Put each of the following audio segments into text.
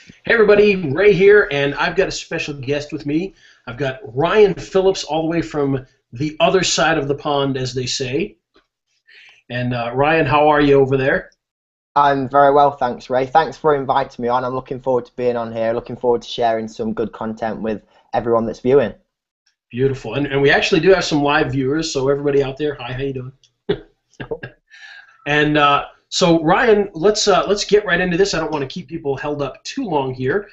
Hey everybody, Ray here, and I've got a special guest with me. I've got Ryan Phillips all the way from the other side of the pond, as they say. And Ryan, how are you over there? I'm very well, thanks, Ray. Thanks for inviting me on. I'm looking forward to being on here, looking forward to sharing some good content with everyone that's viewing. Beautiful. And we actually do have some live viewers, so everybody out there, hi, how you doing? And so Ryan, let's get right into this. I don't want to keep people held up too long here.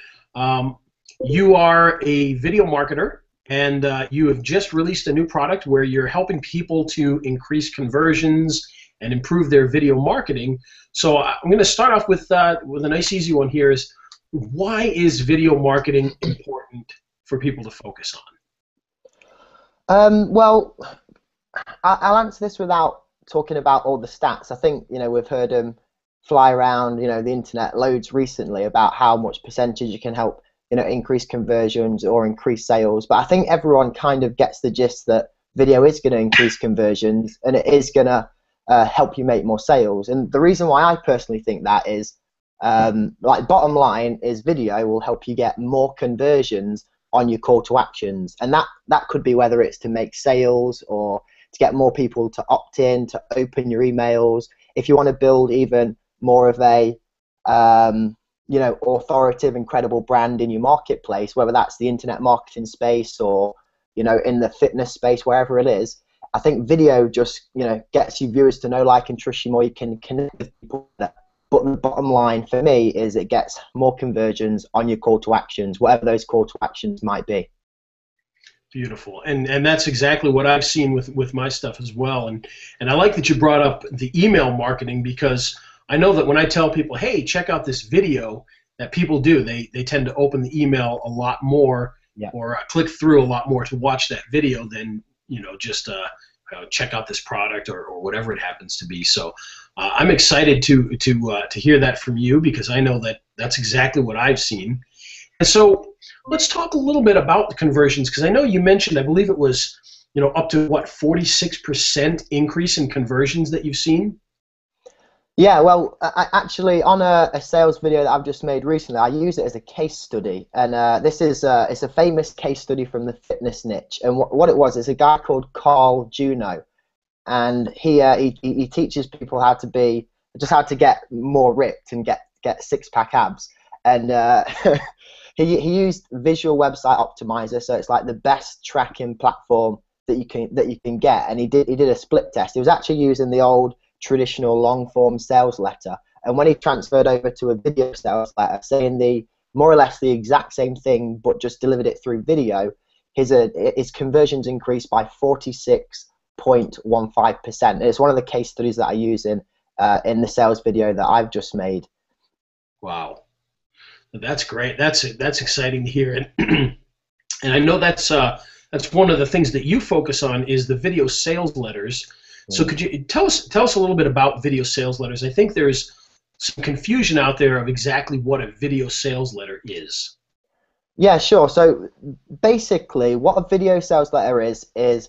You are a video marketer, and you have just released a new product where you're helping people to increase conversions and improve their video marketing. So I'm going to start off with a nice easy one here. Is why is video marketing important for people to focus Well, I'll answer this without talking about all the stats. I think we've heard them fly around the internet loads recently about how much percentage you can help increase conversions or increase sales. But I think everyone kind of gets the gist that video is going to increase conversions and it is going to help you make more sales. And the reason why I personally think that is, like, bottom line is video will help you get more conversions on your call to actions, and that could be whether it's to make sales or to get more people to opt in, to open your emails. If you want to build even more of a authoritative and credible brand in your marketplace, whether that's the internet marketing space or in the fitness space, wherever it is, I think video just gets you viewers to know, like, and trust you more. You can connect with people better. But the bottom line for me is it gets more conversions on your call to actions, whatever those call to actions might be. Beautiful, and that's exactly what I've seen with my stuff as well. And I like that you brought up the email marketing, because I know that when I tell people, hey, check out this video, that people do. They tend to open the email a lot more, Yeah. or click through a lot more to watch that video than just check out this product or whatever it happens to be. So I'm excited to hear that from you, because I know that that's exactly what I've seen. And so let's talk a little bit about the conversions, because I know you mentioned, I believe it was up to what, 46% increase in conversions that you've seen? Yeah, well, actually, on a sales video that I've just made recently, I use it as a case study, and this is it's a famous case study from the fitness niche. And what it was is a guy called Carl Juno, and he teaches people how to get more ripped and get six-pack abs, and he used Visual Website Optimizer, so it's like the best tracking platform that you can get, and he did a split test. He was actually using the old traditional long form sales letter, and when he transferred over to a video sales letter saying the more or less the exact same thing but just delivered it through video, his conversions increased by 46.15%. It's one of the case studies that I use in the sales video that I've just made. Wow, that's great. That's exciting to hear. And and I know that's one of the things that you focus on is the video sales letters. So could you tell us a little bit about video sales letters? I think there's some confusion out there of exactly what a video sales letter is. Yeah, sure. So basically, what a video sales letter is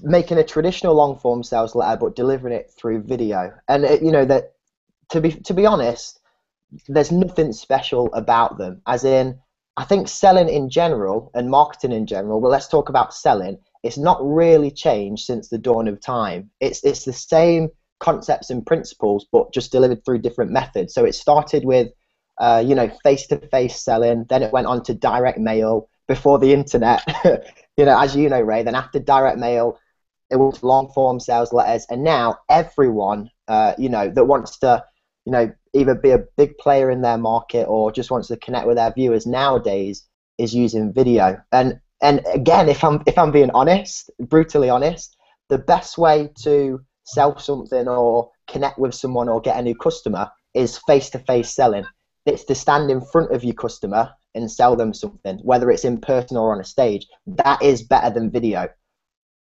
making a traditional long form sales letter but delivering it through video. And that to be honest, there's nothing special about them. As in, I think selling in general and marketing in general, well, let's talk about selling. It's not really changed since the dawn of time. It's the same concepts and principles, but just delivered through different methods. So it started with face-to-face selling, then it went on to direct mail before the internet, as you know, Ray. Then after direct mail, it went to long-form sales letters, and now everyone, that wants to, either be a big player in their market or just wants to connect with their viewers nowadays is using video. And again, if I'm being honest, brutally honest, the best way to sell something or connect with someone or get a new customer is face-to-face selling. It's to stand in front of your customer and sell them something, whether it's in person or on a stage. That is better than video.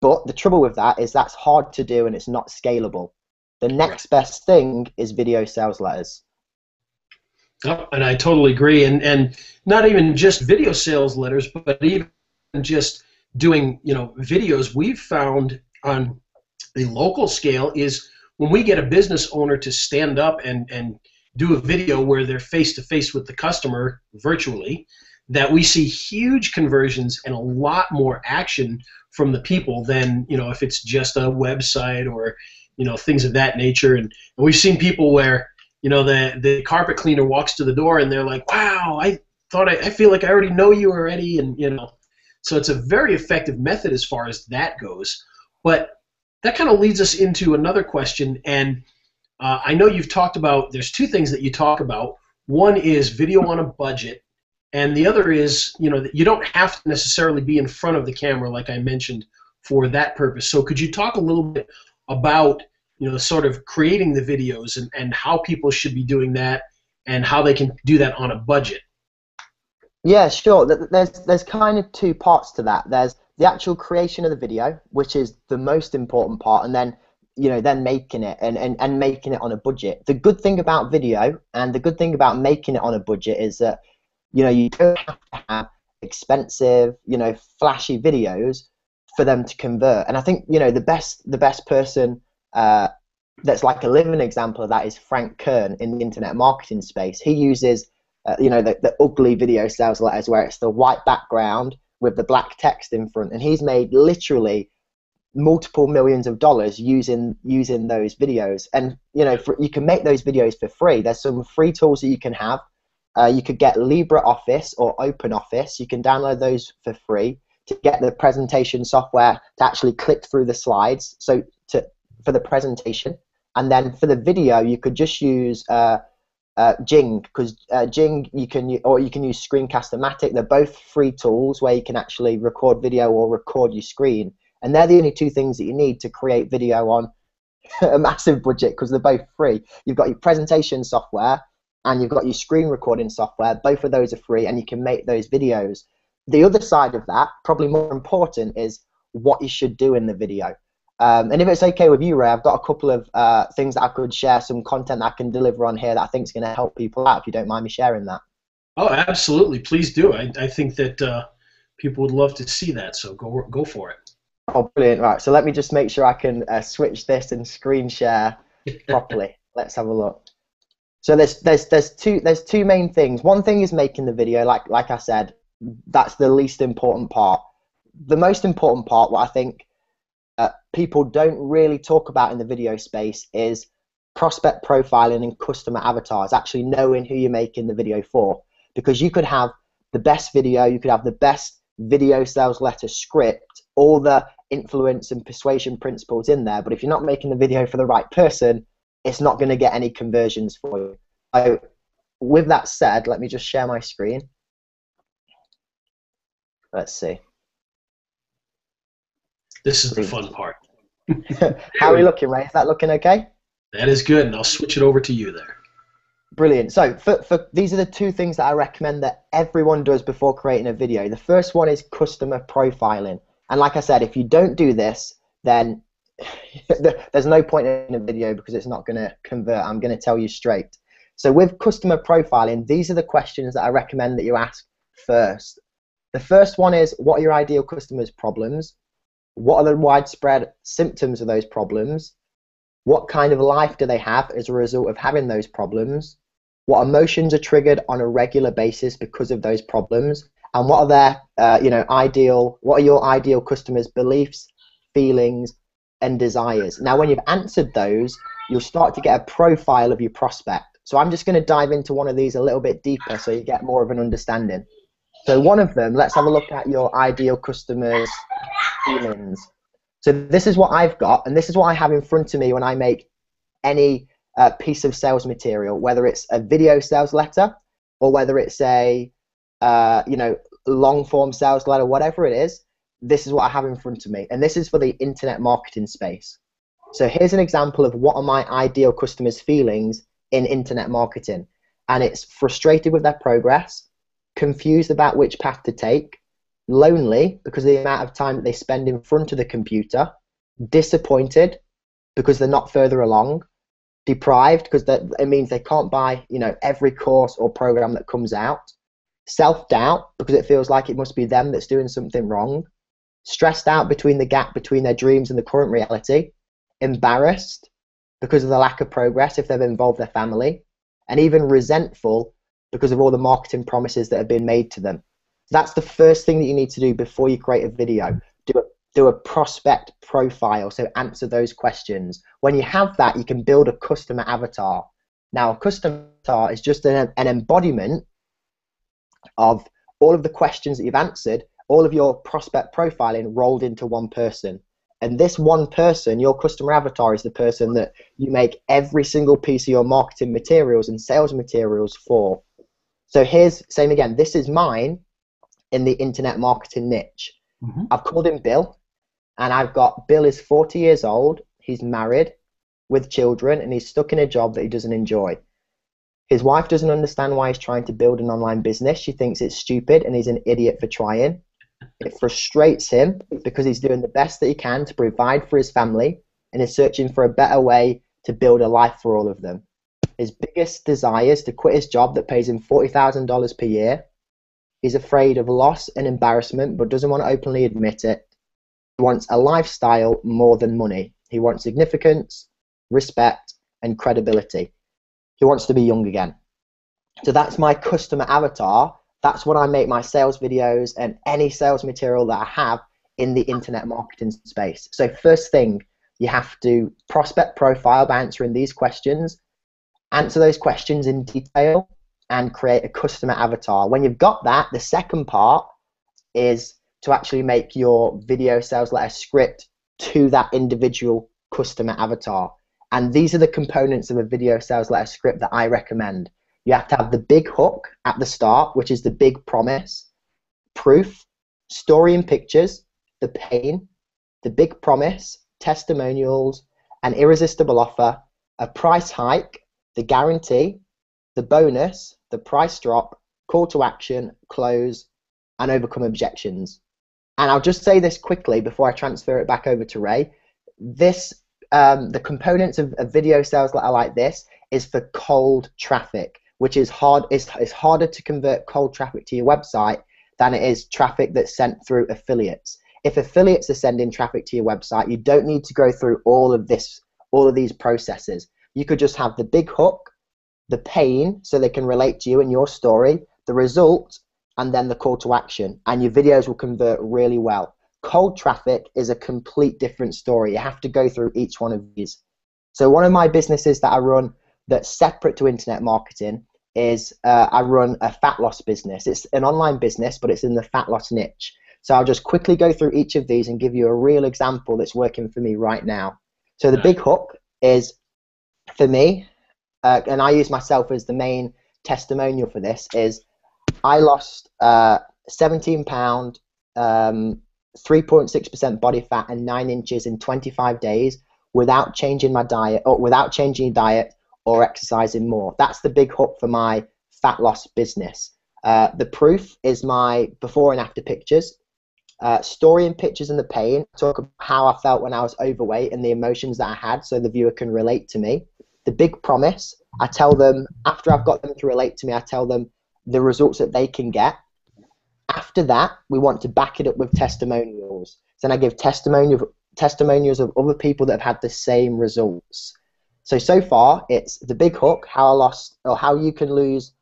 But the trouble with that is that's hard to do and it's not scalable. The next best thing is video sales letters. Oh, and I totally agree. And not even just video sales letters, but even just doing videos. We've found on a local scale is when we get a business owner to stand up and do a video where they're face to face with the customer virtually, that we see huge conversions and a lot more action from the people than, if it's just a website or, things of that nature. And we've seen people where, the carpet cleaner walks to the door and they're like, wow, I feel like I already know you already. And, so it's a very effective method as far as that goes. But that kind of leads us into another question. And I know you've talked about, there's two things that you talk about. One is video on a budget, and the other is, that you don't have to necessarily be in front of the camera, like I mentioned, for that purpose. So could you talk a little bit about, sort of creating the videos and how people should be doing that and how they can do that on a budget? Yeah, sure. There's kind of two parts to that. There's the actual creation of the video, which is the most important part, and then then making it and making it on a budget. The good thing about video and the good thing about making it on a budget is that you don't have to have expensive, flashy videos for them to convert. And I think the best person that's like a living example of that is Frank Kern in the internet marketing space. He uses the ugly video sales letters where it's the white background with the black text in front, and he's made literally multiple millions of dollars using those videos. And you can make those videos for free. There's some free tools that you can have. You could get LibreOffice or OpenOffice. You can download those for free to get the presentation software to actually click through the slides. So for the presentation, and then for the video, you could just use Jing, because Jing you can use Screencast-O-Matic. They're both free tools where you can actually record video or record your screen, and they're the only two things that you need to create video on a massive budget, because they're both free. You've got your presentation software and you've got your screen recording software. Both of those are free, and you can make those videos. The other side of that, probably more important, is what you should do in the video. And if it's okay with you, Ray, I've got a couple of things that I could share, some content that I can deliver on here that I think is going to help people out, if you don't mind me sharing that. Oh, absolutely. Please do. I think that people would love to see that, so go for it. Oh, brilliant. Right, so let me just make sure I can switch this and screen share properly. Let's have a look. So there's two main things. One thing is making the video, like I said, that's the least important part. The most important part, what I think people don't really talk about in the video space, is prospect profiling and customer avatars, actually knowing who you're making the video for. Because you could have the best video, you could have the best video sales letter script, all the influence and persuasion principles in there, but if you're not making the video for the right person, it's not going to get any conversions for you. So with that said, let me just share my screen. Let's see. This is the fun part. How are we looking, Ray? Is that looking okay? That is good, and I'll switch it over to you there. Brilliant. So for these are the two things that I recommend that everyone does before creating a video. The first one is customer profiling. And like I said, if you don't do this, then there's no point in a video, because it's not going to convert. I'm going to tell you straight. So with customer profiling, these are the questions that I recommend that you ask first. The first one is, what are your ideal customers' problems? What are the widespread symptoms of those problems? What kind of life do they have as a result of having those problems? What emotions are triggered on a regular basis because of those problems? And what are their, what are your ideal customers' beliefs, feelings, and desires? Now, when you've answered those, you'll start to get a profile of your prospect. So I'm just going to dive into one of these a little bit deeper so you get more of an understanding. So one of them, let's have a look at your ideal customers' feelings. So this is what I've got, and this is what I have in front of me when I make any piece of sales material, whether it's a video sales letter or whether it's a long form sales letter, whatever it is. This is what I have in front of me, and this is for the internet marketing space. So here's an example of what are my ideal customers' feelings in internet marketing, and it's frustrated with their progress, confused about which path to take, lonely because of the amount of time that they spend in front of the computer, disappointed because they're not further along, deprived because it means they can't buy every course or program that comes out, self-doubt because it feels like it must be them that's doing something wrong, stressed out between the gap between their dreams and the current reality, embarrassed because of the lack of progress if they've involved their family, and even resentful because of all the marketing promises that have been made to them. That's the first thing that you need to do before you create a video. Do a prospect profile, so answer those questions. When you have that, you can build a customer avatar. Now, a customer avatar is just an embodiment of all of the questions that you've answered, all of your prospect profiling rolled into one person. And this one person, your customer avatar, is the person that you make every single piece of your marketing materials and sales materials for. So here's, same again, this is mine in the internet marketing niche. I've called him Bill, and I've got, Bill is 40 years old, he's married with children, and he's stuck in a job that he doesn't enjoy. His wife doesn't understand why he's trying to build an online business. She thinks it's stupid and he's an idiot for trying. It frustrates him because he's doing the best that he can to provide for his family and is searching for a better way to build a life for all of them. His biggest desire is to quit his job that pays him $40,000 per year. He's afraid of loss and embarrassment but doesn't want to openly admit it. He wants a lifestyle more than money. He wants significance, respect, and credibility. He wants to be young again. So that's my customer avatar. That's what I make my sales videos and any sales material that I have in the internet marketing space. So first thing, you have to prospect profile by answering these questions, answer those questions in detail, and create a customer avatar. When you've got that, the second part is to actually make your video sales letter script to that individual customer avatar. And these are the components of a video sales letter script that I recommend. You have to have the big hook at the start, which is the big promise, proof, story and pictures, the pain, the big promise, testimonials, an irresistible offer, a price hike, the guarantee, the bonus, the price drop, call to action, close, and overcome objections. And I'll just say this quickly before I transfer it back over to Ray. The components of a video sales letter like this is for cold traffic, which is hard. It's harder to convert cold traffic to your website than it is traffic that's sent through affiliates. If affiliates are sending traffic to your website, you don't need to go through all of these processes. You could just have the big hook, the pain, so they can relate to you and your story, the result, and then the call to action, and your videos will convert really well. Cold traffic is a complete different story. You have to go through each one of these. So one of my businesses that I run that's separate to internet marketing is I run a fat loss business. It's an online business, but it's in the fat loss niche. So I'll just quickly go through each of these and give you a real example that's working for me right now. So the big hook is, for me, and I use myself as the main testimonial for this, is I lost 17 pound, 3.6% body fat and 9 inches in 25 days without changing my diet or exercising more. That's the big hook for my fat loss business. The proof is my before and after pictures. Story and pictures and the pain. Talk about how I felt when I was overweight and the emotions that I had so the viewer can relate to me. The big promise, I tell them, after I've got them to relate to me, I tell them the results that they can get. After that, we want to back it up with testimonials. Then I give testimonials of other people that have had the same results. So far, it's the big hook, how I lost, or how you can lose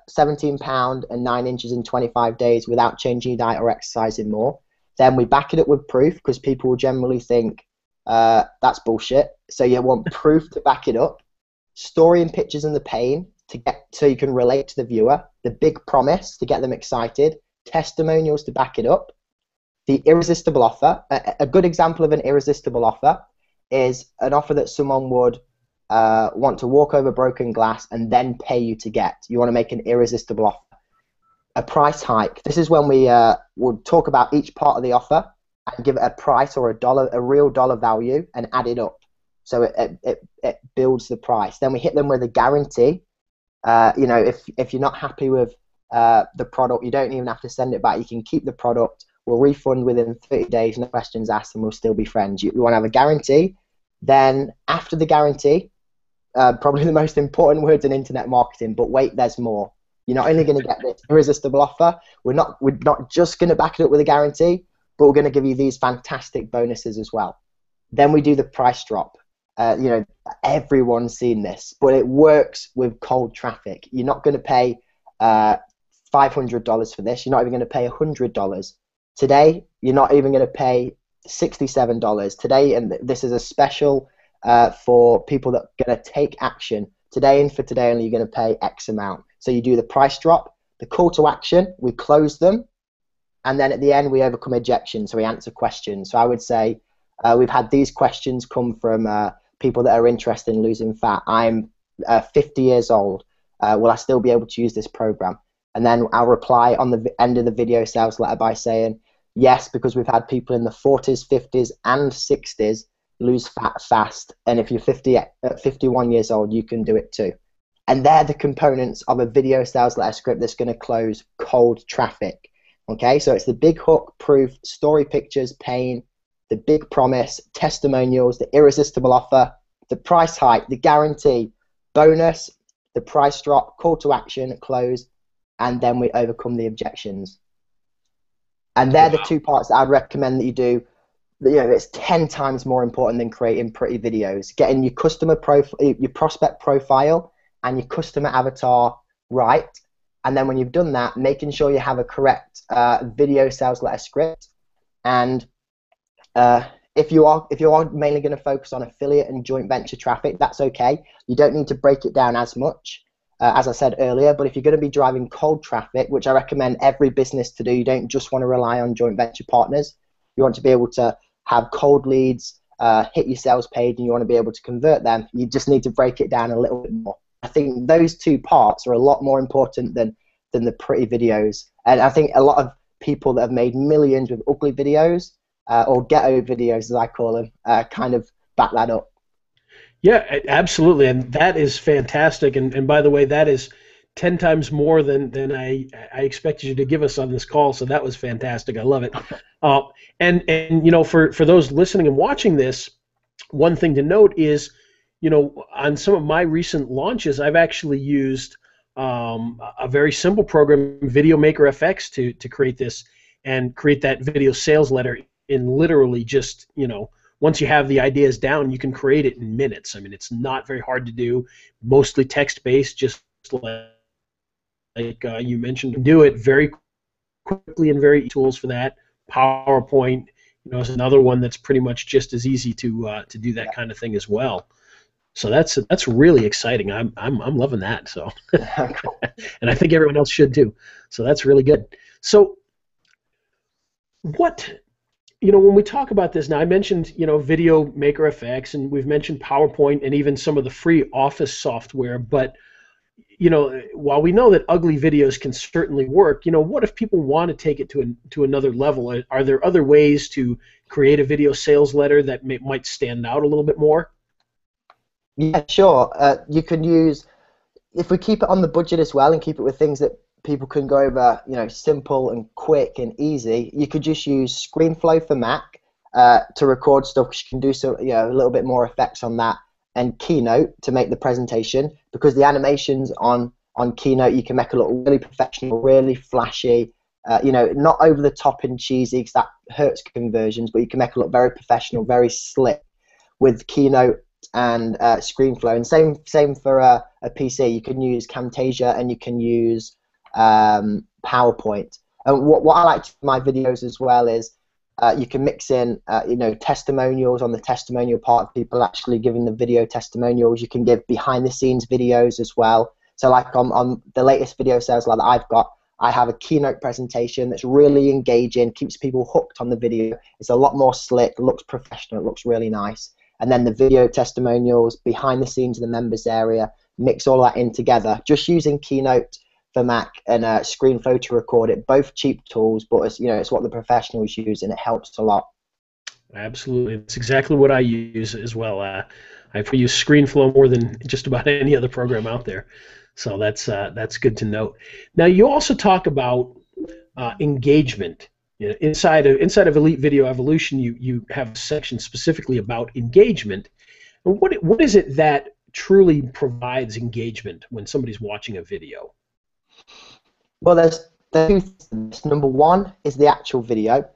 17 pound and 9 inches in 25 days without changing your diet or exercising more. Then we back it up with proof because people will generally think that's bullshit. So you want proof to back it up. Story and pictures and the pain to get so you can relate to the viewer. The big promise to get them excited. Testimonials to back it up. The irresistible offer. A good example of an irresistible offer is an offer that someone would want to walk over broken glass and then pay you to get. You want to make an irresistible offer. A price hike. This is when we would talk about each part of the offer and give it a price or a real dollar value and add it up. So it builds the price. Then we hit them with a guarantee. If you're not happy with the product, you don't even have to send it back. You can keep the product. We'll refund within 30 days, no questions asked, and we'll still be friends. You want to have a guarantee. Then after the guarantee, probably the most important words in internet marketing, but wait, there's more. You're not only going to get this irresistible offer, we're not just going to back it up with a guarantee, but we're going to give you these fantastic bonuses as well. Then we do the price drop. You know, everyone's seen this, but it works with cold traffic. You're not going to pay $500 for this. You're not even going to pay $100 today. You're not even going to pay $67 today, and this is a special for people that are going to take action today, and for today only you're going to pay X amount. So you do the price drop, the call to action, we close them, and then at the end we overcome ejection, so we answer questions. So I would say we've had these questions come from people that are interested in losing fat. I'm 50 years old. Will I still be able to use this program? And then I'll reply on the end of the video sales letter by saying, yes, because we've had people in the 40s, 50s, and 60s lose fat fast. And if you're 51 years old, you can do it too. And they're the components of a video sales letter script that's going to close cold traffic. Okay, so it's the big hook, proof, story pictures, pain, the big promise, testimonials, the irresistible offer, the price hike, the guarantee, bonus, the price drop, call to action, close, and then we overcome the objections. And they're the two parts that I'd recommend that you do. You know, it's 10 times more important than creating pretty videos. Getting your customer profile, your prospect profile, and your customer avatar right. And then when you've done that, making sure you have a correct video sales letter script. And if you are mainly going to focus on affiliate and joint venture traffic, that's okay. You don't need to break it down as much, as I said earlier. But if you're going to be driving cold traffic, which I recommend every business to do, you don't just want to rely on joint venture partners. You want to be able to have cold leads, hit your sales page, and you want to be able to convert them. You just need to break it down a little bit more. I think those two parts are a lot more important than the pretty videos. And I think a lot of people that have made millions with ugly videos, or ghetto videos as I call them, kind of back that up. Yeah, absolutely, and that is fantastic. And by the way, that is 10 times more than I expected you to give us on this call. So that was fantastic. I love it. And you know, for those listening and watching this, one thing to note is, you know, on some of my recent launches, I've actually used a very simple program, Video Maker FX, to create this and create that video sales letter in literally just, you know, once you have the ideas down, you can create it in minutes. I mean, it's not very hard to do, mostly text-based, just like you mentioned. Do it very quickly and very tools for that. PowerPoint, you know, is another one that's pretty much just as easy to do that kind of thing as well. So that's really exciting. I'm loving that. So, and I think everyone else should too. So that's really good. So, what, you know, when we talk about this now, I mentioned, you know, Video Maker FX, and we've mentioned PowerPoint and even some of the free Office software. But, you know, while we know that ugly videos can certainly work, you know, what if people want to take it to another level? Are there other ways to create a video sales letter that might stand out a little bit more? Yeah, sure. You can use, if we keep it on the budget as well and keep it with things that people can go over, you know, simple and quick and easy, you could just use ScreenFlow for Mac to record stuff. You can do so, you know, a little bit more effects on that, and Keynote to make the presentation, because the animations on Keynote you can make it look really professional, really flashy, you know, not over the top and cheesy because that hurts conversions, but you can make it look very professional, very slick with Keynote and ScreenFlow. And same for a PC. You can use Camtasia and you can use PowerPoint. And what I like to do in my videos as well is you can mix in you know, testimonials on the testimonial part of people actually giving the video testimonials. You can give behind the scenes videos as well. So like on the latest video sales that I've got, I have a keynote presentation that's really engaging, keeps people hooked on the video. It's a lot more slick, looks professional, it looks really nice. And then the video testimonials, behind the scenes in the members area, mix all that in together, just using Keynote for Mac and ScreenFlow to record it. Both cheap tools, but it's, you know, it's what the professionals use, and it helps a lot. Absolutely, it's exactly what I use as well. I use ScreenFlow more than just about any other program out there, so that's good to note. Now, you also talk about engagement. You know, inside of Elite Video Evolution, you have a section specifically about engagement. And what is it that truly provides engagement when somebody's watching a video? Well, there's two things. Number one is the actual video,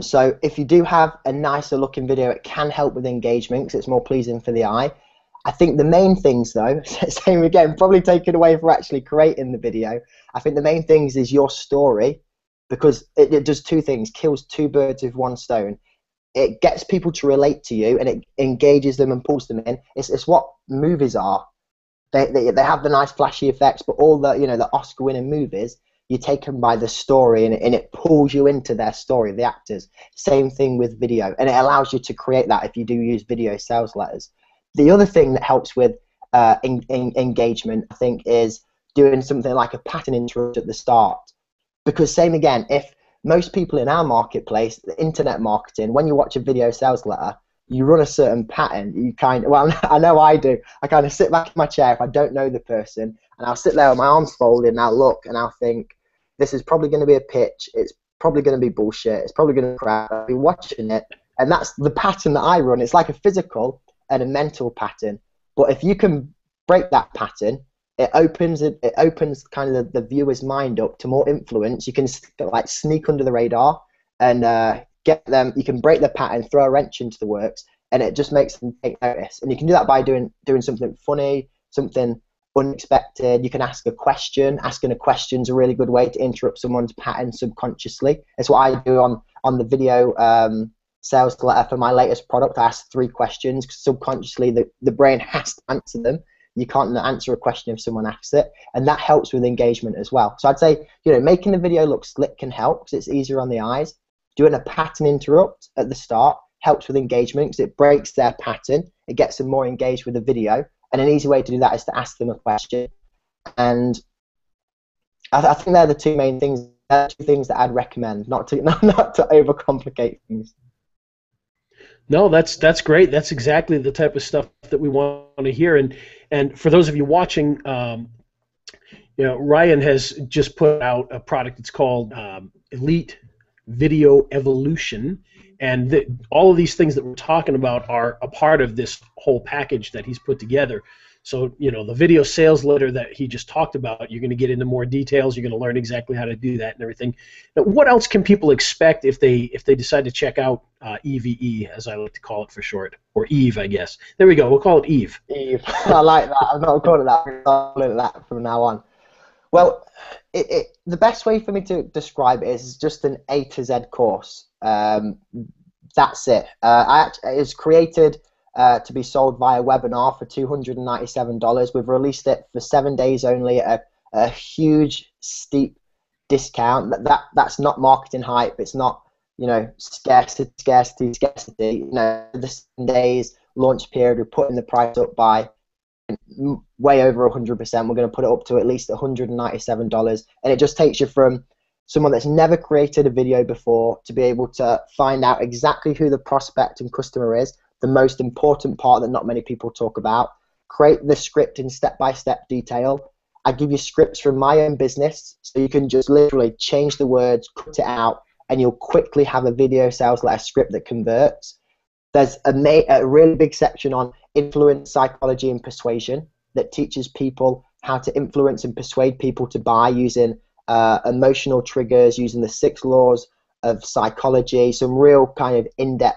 So if you do have a nicer looking video, it can help with engagement because it's more pleasing for the eye. I think the main things though, same again, probably taken away for actually creating the video. I think the main things is your story, because it does two things, kills two birds with one stone. It gets people to relate to you and it engages them and pulls them in. It's what movies are. They have the nice flashy effects, but all the, you know, the Oscar winning movies, you're taken by the story and it pulls you into their story, the actors. Same thing with video, and it allows you to create that if you do use video sales letters. The other thing that helps with engagement, I think, is doing something like a pattern interrupt at the start. Because same again, if most people in our marketplace, the internet marketing, when you watch a video sales letter, you run a certain pattern. You well, I know I do. I kind of sit back in my chair if I don't know the person, and I'll sit there with my arms folded, and I'll look, and I'll think, this is probably going to be a pitch. It's probably going to be bullshit. It's probably going to be crap. I'll be watching it, and that's the pattern that I run. It's like a physical and a mental pattern. But if you can break that pattern, it opens kind of the viewer's mind up to more influence. You can like sneak under the radar and get them. You can break the pattern, throw a wrench into the works, and it just makes them take notice. And you can do that by doing something funny, something unexpected. You can ask a question. Asking a question is a really good way to interrupt someone's pattern subconsciously. It's what I do on the video sales letter for my latest product. I ask 3 questions because subconsciously the brain has to answer them. You can't answer a question if someone asks it, and that helps with engagement as well. So I'd say, you know, making the video look slick can help because it's easier on the eyes. Doing a pattern interrupt at the start helps with engagement because it breaks their pattern. It gets them more engaged with the video, and an easy way to do that is to ask them a question. And I think they're the 2 main things. They're 2 things that I'd recommend, not to overcomplicate things. No, that's great. That's exactly the type of stuff that we want to hear. And for those of you watching, you know, Ryan has just put out a product. It's called Elite Video Evolution, and all of these things that we're talking about are a part of this whole package that he's put together. So, you know, the video sales letter that he just talked about, you're going to get into more details. You're going to learn exactly how to do that and everything. Now, what else can people expect if they decide to check out EVE, as I like to call it for short, or Eve, I guess. There we go. We'll call it Eve. Eve. I like that. I'm not calling it that. I'm calling it that from now on. Well, the best way for me to describe it is just an A to Z course. That's it. It was created to be sold via webinar for $297. We've released it for 7 days only at a huge, steep discount. That's not marketing hype. It's not, you know, scarcity. You know, the 7 days launch period, we're putting the price up by way over 100%. We're going to put it up to at least $197, and it just takes you from someone that's never created a video before to be able to find out exactly who the prospect and customer is, the most important part that not many people talk about. Create the script in step-by-step detail. I give you scripts from my own business, so you can just literally change the words, cut it out, and you'll quickly have a video sales letter script that converts. There's a really big section on influence, psychology, and persuasion that teaches people how to influence and persuade people to buy using emotional triggers, using the 6 laws of psychology, some real kind of in-depth,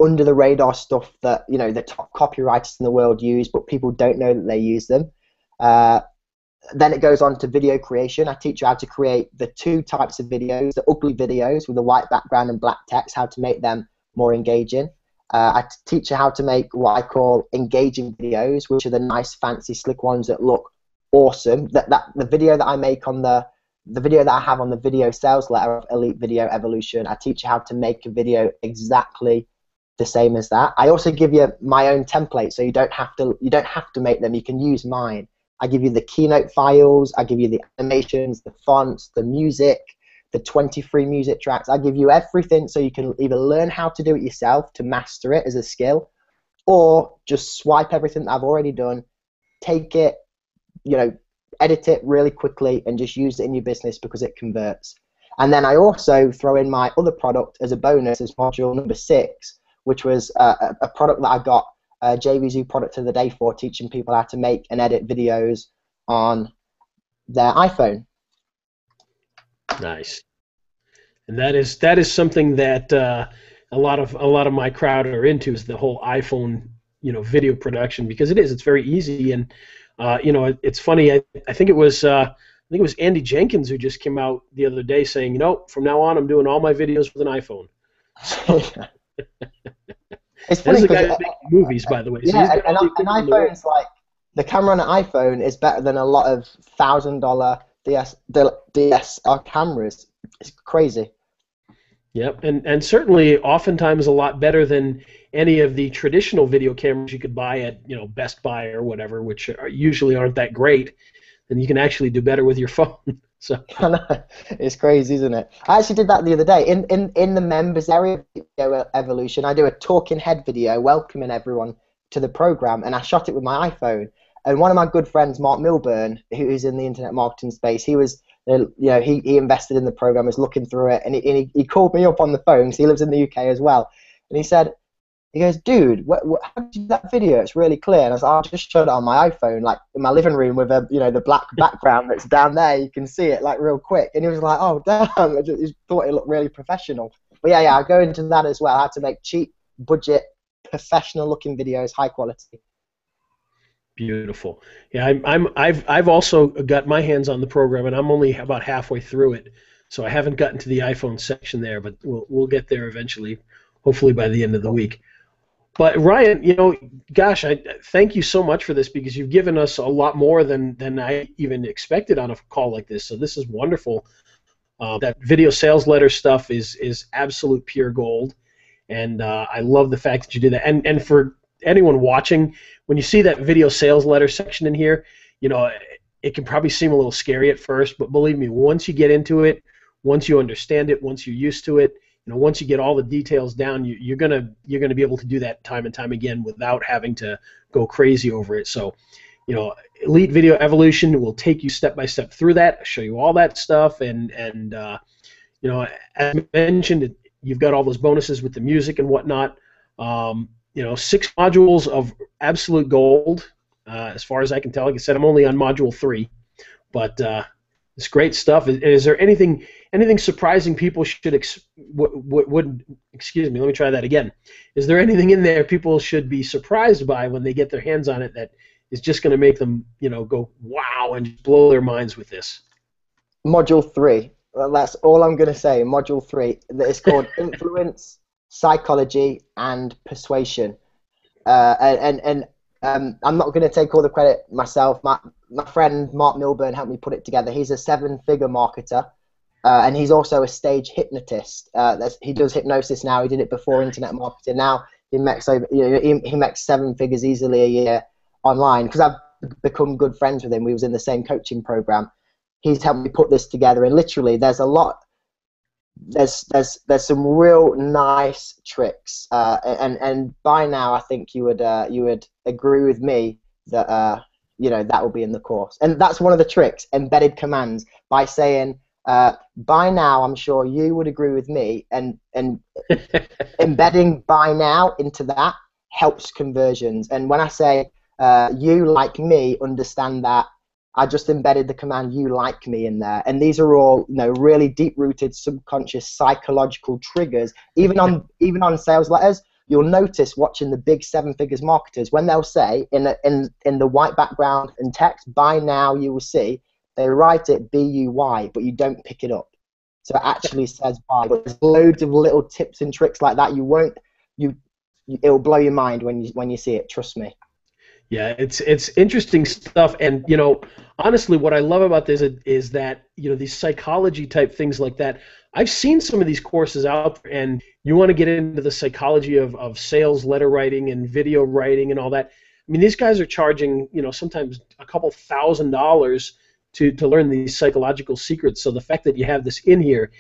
under the radar stuff that, you know, the top copywriters in the world use, but people don't know that they use them. Then it goes on to video creation. I teach you how to create the 2 types of videos, the ugly videos with a white background and black text, how to make them more engaging. I teach you how to make what I call engaging videos, which are the nice, fancy, slick ones that look awesome. The video that I make on the video that I have on the video sales letter of Elite Video Evolution, I teach you how to make a video exactly the same as that. I also give you my own template, so you don't have to make them. You can use mine. I give you the keynote files. I give you the animations, the fonts, the music, the 23 music tracks. I give you everything so you can either learn how to do it yourself to master it as a skill, or just swipe everything that I've already done, take it, you know, edit it really quickly and just use it in your business because it converts. And then I also throw in my other product as a bonus as module number 6, which was a product that I got JVZoo product of the day for, teaching people how to make and edit videos on their iPhone. Nice. And that is something that a lot of my crowd are into, is the whole iPhone, video production, because it's very easy. And it's funny. I think it was Andy Jenkins who just came out the other day saying, from now on I'm doing all my videos with an iPhone. So It's this funny is a guy because who's making movies, by the way. So he's yeah, got all the an equipment in the world. iPhone's like the camera on an iPhone is better than a lot of $1,000 DSLR cameras. It's crazy. Yep, and certainly oftentimes a lot better than any of the traditional video cameras you could buy at Best Buy or whatever, which usually aren't that great. And you can actually do better with your phone. So I know. It's crazy, isn't it? I actually did that the other day in the members area of Video Evolution. I do a talking head video welcoming everyone to the program, and I shot it with my iPhone. And one of my good friends, Mark Milburn, who's in the internet marketing space, he was, he invested in the program, was looking through it, and he called me up on the phone. So he lives in the UK as well, and he goes, dude, how did you do that video? It's really clear. And I was like, I just shot it on my iPhone, like in my living room with the black background that's down there. You can see it like real quick. And he was like, oh damn, he thought it looked really professional. But yeah, I go into that as well. How to make cheap, budget, professional-looking videos, high quality. beautiful. Yeah, I've also got my hands on the program, and I'm only about halfway through it, so I haven't gotten to the iPhone section there, but we'll get there eventually, hopefully by the end of the week. But Ryan, gosh, I thank you so much for this, because you've given us a lot more than I even expected on a call like this. So this is wonderful. That video sales letter stuff is absolute pure gold, and I love the fact that you did that. And for anyone watching, when you see that video sales letter section in here, it can probably seem a little scary at first, but believe me, once you get into it, once you understand it, once you're used to it, once you get all the details down, you're gonna be able to do that time and time again without having to go crazy over it. So, Elite Video Evolution will take you step by step through that, show you all that stuff, and as mentioned, you've got all those bonuses with the music and whatnot. 6 modules of absolute gold, as far as I can tell. Like I said, I'm only on module 3, but it's great stuff. Is there anything surprising people should excuse me, let me try that again. Is there anything in there people should be surprised by when they get their hands on it that is just going to make them, go wow and blow their minds with this? Module 3. Well, that's all I'm going to say. Module 3. It's called Influence, Psychology, and Persuasion. I'm not going to take all the credit myself. My friend Mark Milburn helped me put it together. He's a 7-figure marketer, and he's also a stage hypnotist. He does hypnosis now. He did it before internet marketing. Now he makes he makes 7 figures easily a year online, because I've become good friends with him. We was in the same coaching program. He's helped me put this together, and literally there's a lot. There's some real nice tricks, and by now I think you would agree with me that that will be in the course. And that's one of the tricks: embedded commands. By saying by now, I'm sure you would agree with me, and embedding by now into that helps conversions. And when I say you, like me, understand that, I just embedded the command "you like me" in there, and these are all really deep-rooted subconscious psychological triggers. Even on sales letters, you'll notice watching the big 7-figures marketers, when they'll say in the white background and text, "By now you will see," they write it B-U-Y, but you don't pick it up, so it actually says "by." But there's loads of little tips and tricks like that. It'll blow your mind when you see it. Trust me. Yeah, it's interesting stuff, and honestly, what I love about this is that these psychology type things like that. I've seen some of these courses out there, and you want to get into the psychology of sales letter writing and video writing and all that. I mean, these guys are charging sometimes a couple $1,000s to learn these psychological secrets. So the fact that you have this in here,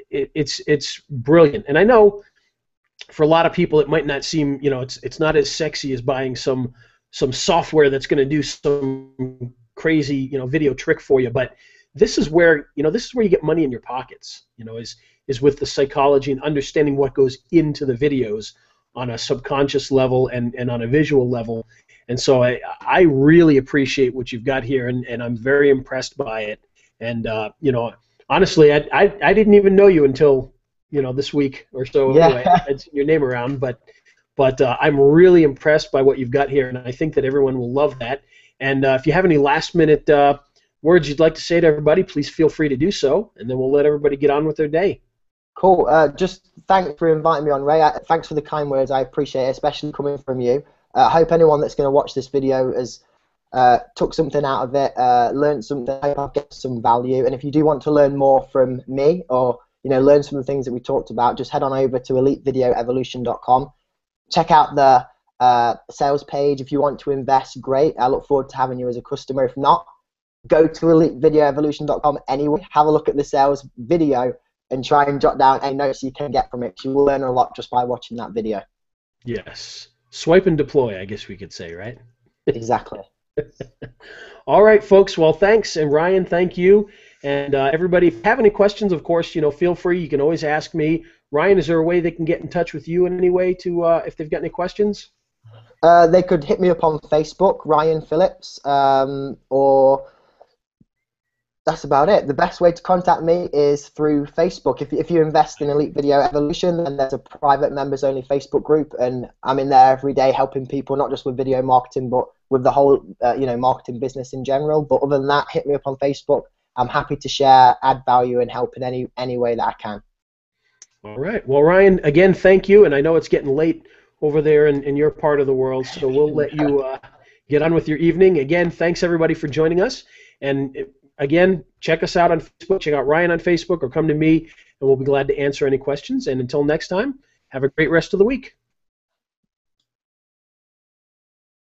it's brilliant. And I know for a lot of people it might not seem it's not as sexy as buying some software that's going to do some crazy video trick for you, but this is where you get money in your pockets. Is with the psychology and understanding what goes into the videos on a subconscious level and on a visual level. And so I really appreciate what you've got here, and I'm very impressed by it. And Honestly, I didn't even know you until this week or so. Anyway, Yeah. I'd seen your name around, but I'm really impressed by what you've got here, and I think that everyone will love that. And if you have any last-minute words you'd like to say to everybody, please feel free to do so, and then we'll let everybody get on with their day. Cool. Just thanks for inviting me on, Ray. Thanks for the kind words. I appreciate it, especially coming from you. I hope anyone that's going to watch this video has took something out of it, learned something. I hope I've get some value. And if you do want to learn more from me, or learn some of the things that we talked about, just head on over to elitevideoevolution.com. Check out the sales page. If you want to invest, great. I look forward to having you as a customer. If not, go to elitevideoevolution.com anyway. Have a look at the sales video and try and jot down any notes you can get from it. You will learn a lot just by watching that video. Yes. Swipe and deploy, I guess we could say, right? Exactly. All right, folks. Well, thanks. And Ryan, thank you. And everybody, if you have any questions, of course, feel free. You can always ask me. Ryan, is there a way they can get in touch with you in any way to, if they've got any questions? They could hit me up on Facebook, Ryan Phillips, or that's about it. The best way to contact me is through Facebook. If you invest in Elite Video Evolution, then there's a private members-only Facebook group, and I'm in there every day helping people, not just with video marketing, but with the whole marketing business in general. But other than that, hit me up on Facebook. I'm happy to share, add value, and help in any way that I can. All right. Well, Ryan, again, thank you. And I know it's getting late over there in your part of the world, so we'll let you get on with your evening. Again, thanks everybody for joining us. And again, check us out on Facebook. Check out Ryan on Facebook, or come to me, and we'll be glad to answer any questions. And until next time, have a great rest of the week.